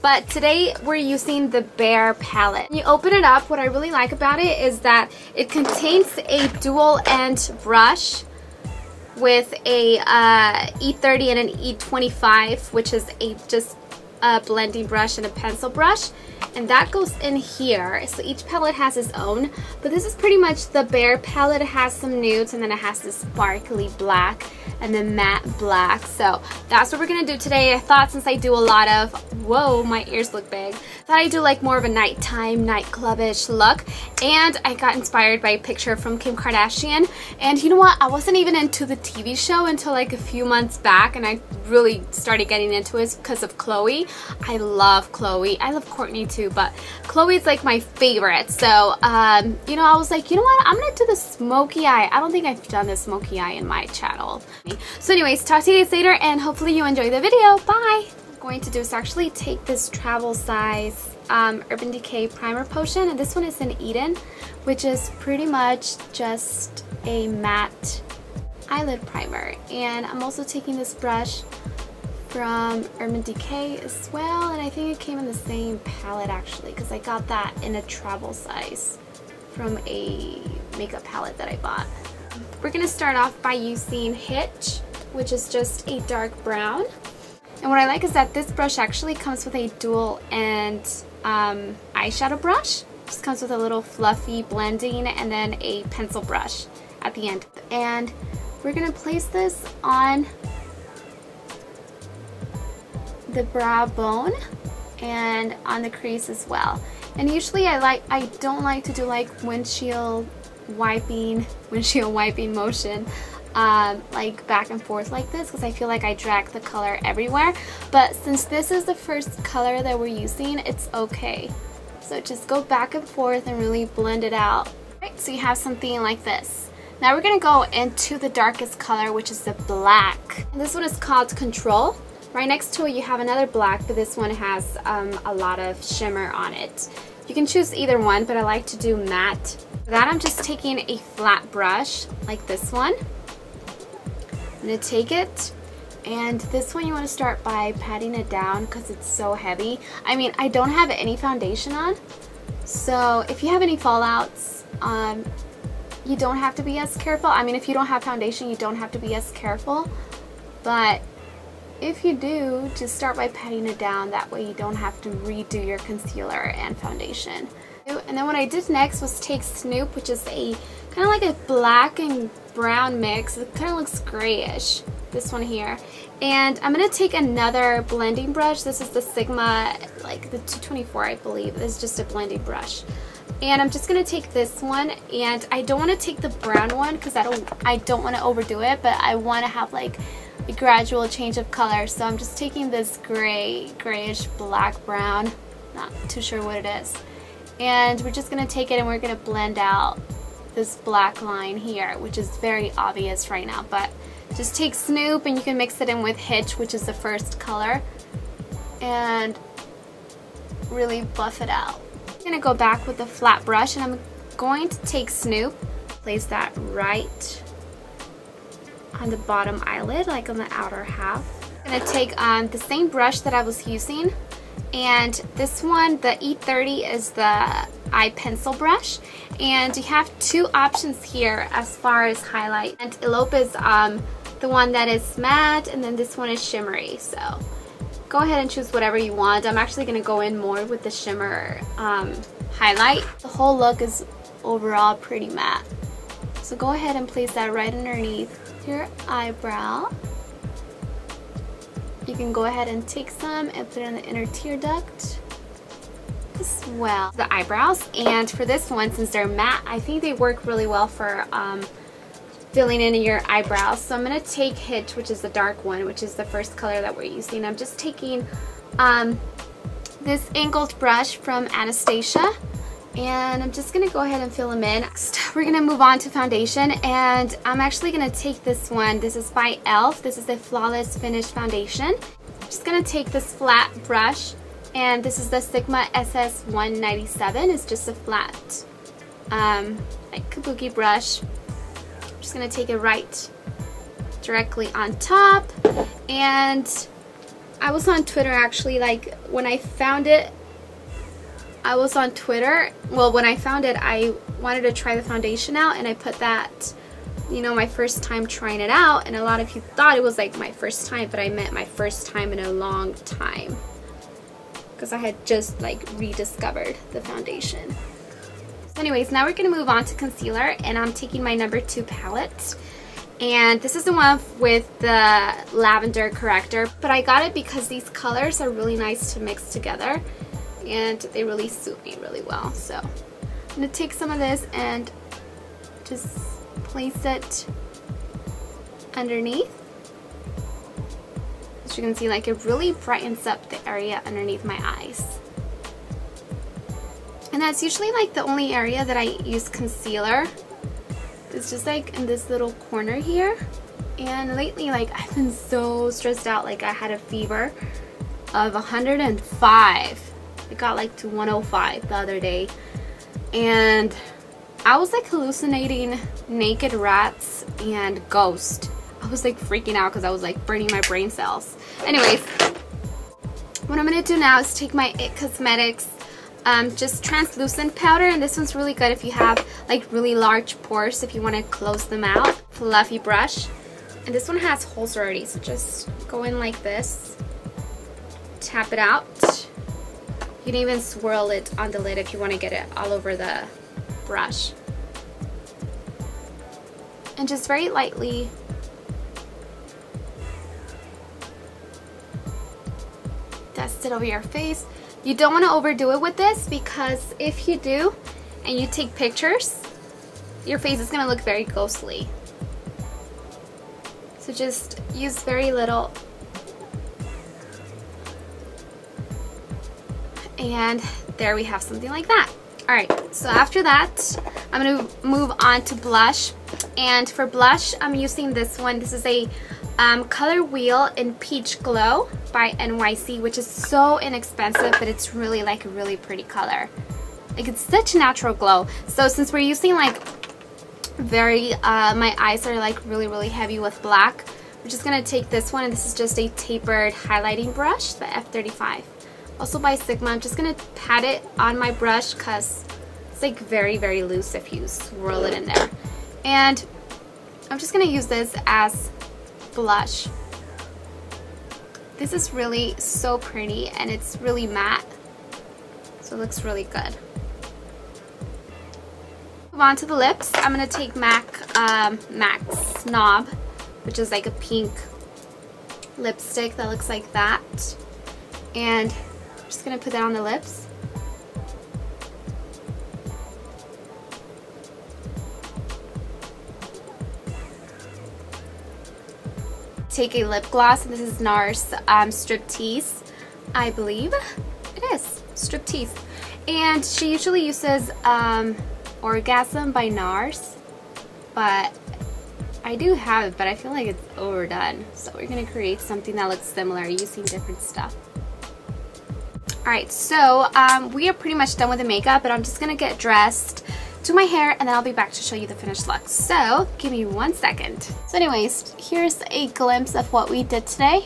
but today we're using the Bare palette. When you open it up, what I really like about it is that it contains a dual end brush with a E30 and an E25, which is just a blending brush and a pencil brush, and that goes in here. So each palette has its own, but this is pretty much the Bare palette. It has some nudes, and then it has this sparkly black and then matte black. So that's what we're gonna do today. I thought, since I do a lot of, whoa, my ears look big, thought I'd do like more of a nighttime, nightclubish look. And I got inspired by a picture from Kim Kardashian. And you know what? I wasn't even into the TV show until like a few months back, and I really started getting into it because of Khloe. I love Khloe. I love Kourtney too, but Khloe is like my favorite. So, you know, I was like, you know what? I'm gonna do the smoky eye. I don't think I've done the smoky eye in my channel. So anyways, talk to you guys later, and hopefully you enjoy the video. Bye! What I'm going to do is actually take this travel size Urban Decay primer potion, and this one is in Eden, which is pretty much just a matte eyelid primer. And I'm also taking this brush from Urban Decay as well, and I think it came in the same palette actually, because I got that in a travel size from a makeup palette that I bought. We're going to start off by using Hitch, which is just a dark brown. And what I like is that this brush actually comes with a dual end eyeshadow brush. Just comes with a little fluffy blending and then a pencil brush at the end. And we're going to place this on the brow bone and on the crease as well. And usually I don't like to do like windshield wiping motion like back and forth like this, because I feel like I drag the color everywhere. But since this is the first color that we're using, it's okay. So just go back and forth and really blend it out. Right, so you have something like this. Now we're gonna go into the darkest color, which is the black. And this one is called Control. Right next to it you have another black, but this one has a lot of shimmer on it. You can choose either one, but I like to do matte. For that, I'm just taking a flat brush like this one. I'm going to take it, and this one you want to start by patting it down because it's so heavy. I mean, I don't have any foundation on, so if you have any fallouts, you don't have to be as careful. I mean, if you don't have foundation, you don't have to be as careful, but if you do, just start by patting it down. That way you don't have to redo your concealer and foundation. And then what I did next was take Snoop, which is a kind of like a black and brown mix. It kind of looks grayish, this one here. And I'm going to take another blending brush. This is the Sigma, like the 224, I believe. It's just a blending brush. And I'm just going to take this one, and I don't want to take the brown one because I don't want to overdo it, but I want to have like a gradual change of color. So I'm just taking this grayish black brown, not too sure what it is, and we're just going to take it and we're going to blend out this black line here, which is very obvious right now. But just take Snoop, and you can mix it in with Hitch, which is the first color, and really buff it out. I'm going to go back with a flat brush, and I'm going to take Snoop, place that right on the bottom eyelid, like on the outer half. I'm going to take the same brush that I was using, and this one, the E30, is the eye pencil brush. And you have two options here as far as highlight. And Elope is the one that is matte, and then this one is shimmery. So go ahead and choose whatever you want. I'm actually going to go in more with the shimmer highlight. The whole look is overall pretty matte. So go ahead and place that right underneath your eyebrow. You can go ahead and take some and put it in the inner tear duct as well. The eyebrows, and for this one, since they're matte, I think they work really well for filling in your eyebrows. So I'm going to take Hitch, which is the dark one, which is the first color that we're using. I'm just taking this angled brush from Anastasia, and I'm just going to go ahead and fill them in. Next, we're going to move on to foundation, and I'm actually going to take this one. This is by e.l.f. This is the Flawless Finish Foundation. I'm just going to take this flat brush, and this is the Sigma SS197. It's just a flat like kabuki brush. I'm just going to take it right directly on top, and I was on Twitter actually, like when I found it, I was on Twitter. Well, when I found it, I wanted to try the foundation out, and I put that, you know, my first time trying it out, and a lot of you thought it was like my first time, but I meant my first time in a long time, because I had just like rediscovered the foundation. So anyways, now we're going to move on to concealer, and I'm taking my number 2 palette. And this is the one with the lavender corrector, but I got it because these colors are really nice to mix together and they really suit me really well. So I'm going to take some of this and just place it underneath. As you can see, like it really brightens up the area underneath my eyes. And that's usually like the only area that I use concealer. It's just like in this little corner here. And lately, like I've been so stressed out. Like I had a fever of 105. It got like to 105 the other day. And I was like hallucinating naked rats and ghosts. I was like freaking out because I was like burning my brain cells. Anyways, what I'm going to do now is take my IT Cosmetics just translucent powder, and this one's really good if you have like really large pores, if you want to close them out. Fluffy brush, and this one has holes already, so just go in like this, tap it out. You can even swirl it on the lid if you want to get it all over the brush, and just very lightly dust it over your face. You don't want to overdo it with this, because if you do and you take pictures, your face is going to look very ghostly. So just use very little. And there we have something like that. Alright, so after that, I'm going to move on to blush. And for blush, I'm using this one. This is a Color Wheel in Peach Glow by NYC, which is so inexpensive, but it's really like a really pretty color. Like it's such a natural glow. So since we're using like my eyes are like really heavy with black, we're just gonna take this one, and this is just a tapered highlighting brush, the F35, also by Sigma. I'm just gonna pat it on my brush because it's like very loose if you swirl it in there. And I'm just gonna use this as blush. This is really so pretty, and it's really matte, so it looks really good. Move on to the lips. I'm gonna take MAC Snob, which is like a pink lipstick that looks like that, and I'm just gonna put that on the lips. Take a lip gloss, and this is NARS Striptease, I believe it is Striptease, and she usually uses Orgasm by NARS, but I do have it, but I feel like it's overdone, so we're gonna create something that looks similar using different stuff. Alright, so we are pretty much done with the makeup, but I'm just gonna get dressed, do my hair, and then I'll be back to show you the finished look. So give me 1 second. So anyways, here's a glimpse of what we did today.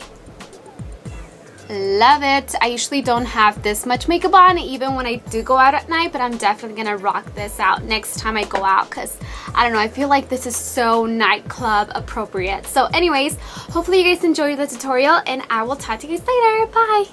Love it. I usually don't have this much makeup on even when I do go out at night, but I'm definitely gonna rock this out next time I go out, because I don't know, I feel like this is so nightclub appropriate. So anyways, hopefully you guys enjoyed the tutorial, and I will talk to you guys later. Bye.